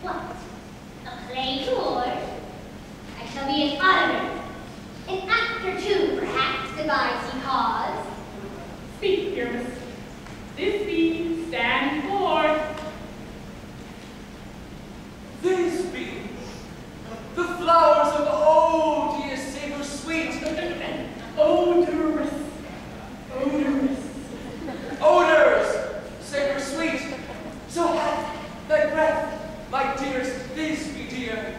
What? A play tour? I shall be an auditor. An actor too, perhaps, device ye cause. Speak, dear miss. This be stand for. These be the flowers of oh dear savor sweet. Odorous. Odorous. Odors, savor sweet. So hath thy breath, my dearest, these be dear.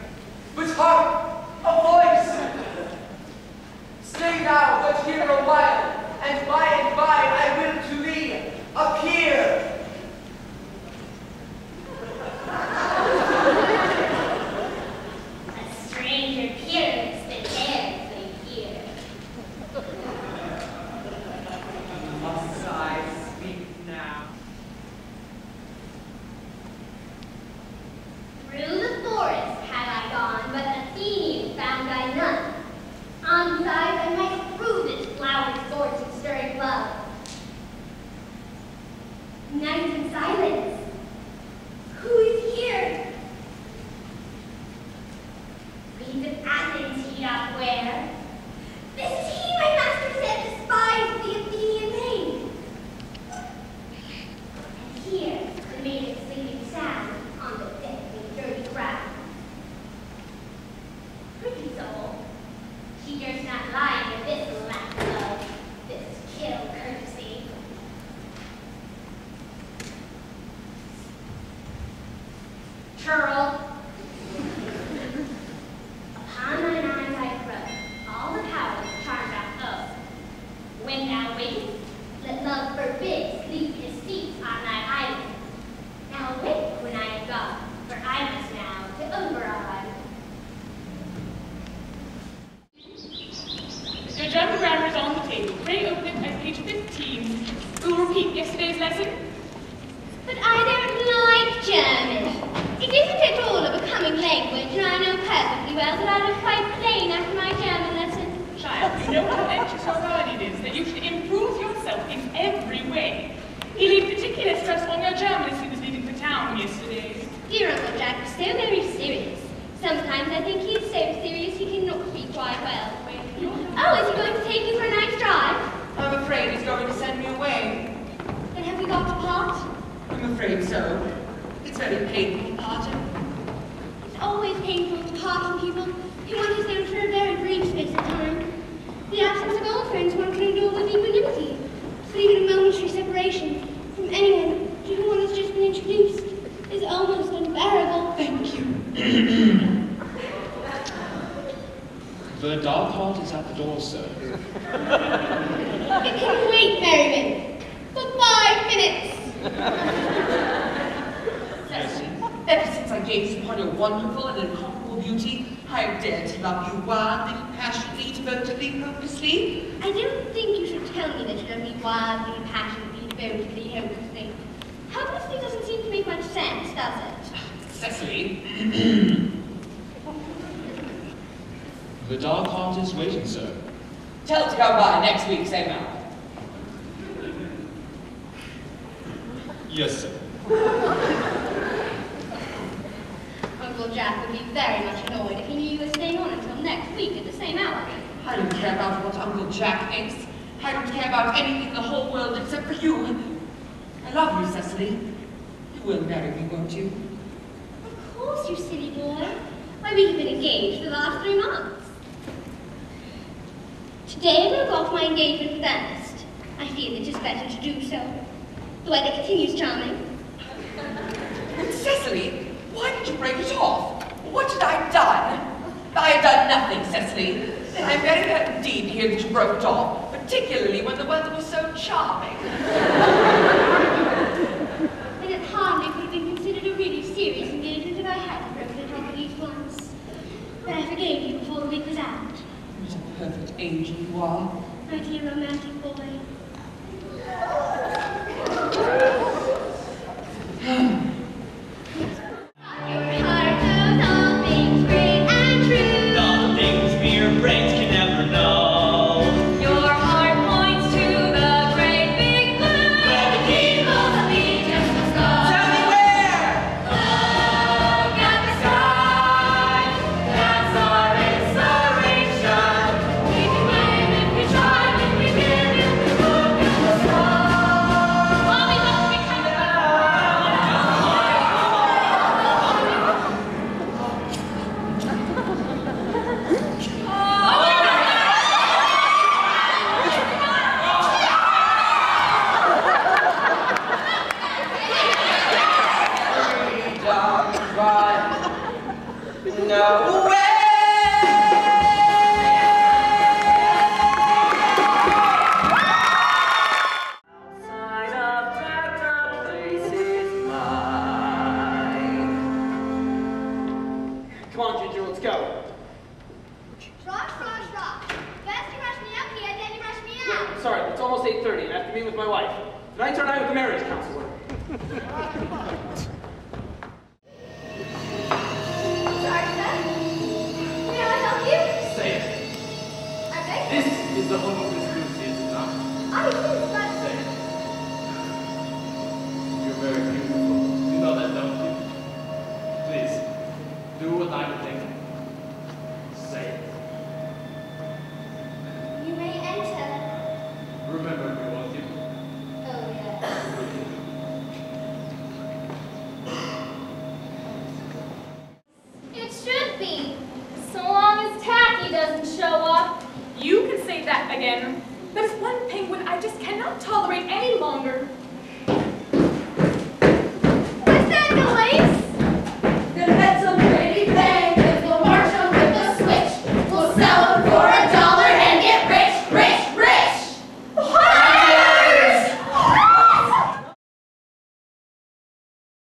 But hark, a voice. Stay now but here a while, and by I will to thee appear. A stranger appearance than e'er may hear. Must I speak now? Through the forest had I gone, but Athenian found I none. On sides I might prove its flowered swords and stirring love. Night and silence. Who is here? Weeds of Athens he doth wear. This is he, my master said, despised the Athenian maid. And here the maiden sleeping sound on the dead and dirty ground. Pretty soul, she durst not lie with this lack of, this kill courtesy. Churl. Upon thine eyes I throw all the powers charmed out of. When thou wakest, let love forbid sleep his seat on thy island. Now wake when I am gone, for I must now to override. Your German grammar is on the table. Pray open it at page 15. We'll repeat yesterday's lesson. But I don't like German. It isn't at all a becoming language, and I know perfectly well that I look quite plain after my German lesson. Child, you know how anxious our guardian is that you should improve yourself in every way. He laid particular stress on your German as he was leaving for town yesterday. Dear Uncle Jack is so very serious. Sometimes I think he is so serious he cannot speak quite well. Oh, is he going to take you for a nice drive? I'm afraid he's going to send me away. Then have we got to part? I'm afraid so. It's very painful to part him. It's always painful to part from people who one has known for a very brief space of time. The absence of old friends one can endure with equanimity, but even a momentary separation from anyone to whom one has just been introduced is almost unbearable. Thank you. The dark heart is at the door, sir. It can wait, Merriman, for 5 minutes. Cecily, ever since I gazed upon your wonderful and incomparable beauty, I have dared to love you wildly, passionately, devotedly, hopelessly. I don't think you should tell me that you love me wildly, passionately, devotedly, hopelessly. Hopelessly doesn't seem to make much sense, does it? Cecily. The dark heart is waiting, sir. Tell it to come by next week, same hour. Yes, sir. Uncle Jack would be very much annoyed if he knew you were staying on until next week at the same hour. I don't care about what Uncle Jack thinks. I don't care about anything in the whole world except for you. I love you, Cecily. You will marry me, won't you? Of course, you silly boy. Why, we have been engaged for the last 3 months. Today I broke off my engagement with Ernest. I feel it is better to do so. The weather continues charming. Cecily, why did you break it off? What had I done? I had done nothing, Cecily. And I'm very glad indeed to hear that you broke it off, particularly when the weather was so charming. And it hardly could have been considered a really serious engagement if I hadn't broken it off at least once. But I forgave you before the week was out. What a perfect angel you are. My dear romantic boy. Your heart knows all things great and true. All the things mere brains can never know. Your heart points to the great big blue. Where the people's allegiance must go. Tell me where! Oh, God No way! Outside of that place is mine. Come on, Ginger, let's go. Rush, rush, rush. First you rush me up here, then you rush me out. Sorry, it's almost 8:30 and I have to meet with my wife. Tonight's our night with the marriage counselor. Sorry, sir. May I help you? Say it. I beg? This is the home of Miss Lucy, is it not? Oh, it is, but... Say it. You're very beautiful. You know that, don't you? Please, do what I'm thinking. Say it. You may enter. Remember me, won't you? Oh, yeah. It should be, so long as Tacky doesn't show up. You can say that again. There's one penguin I just cannot tolerate any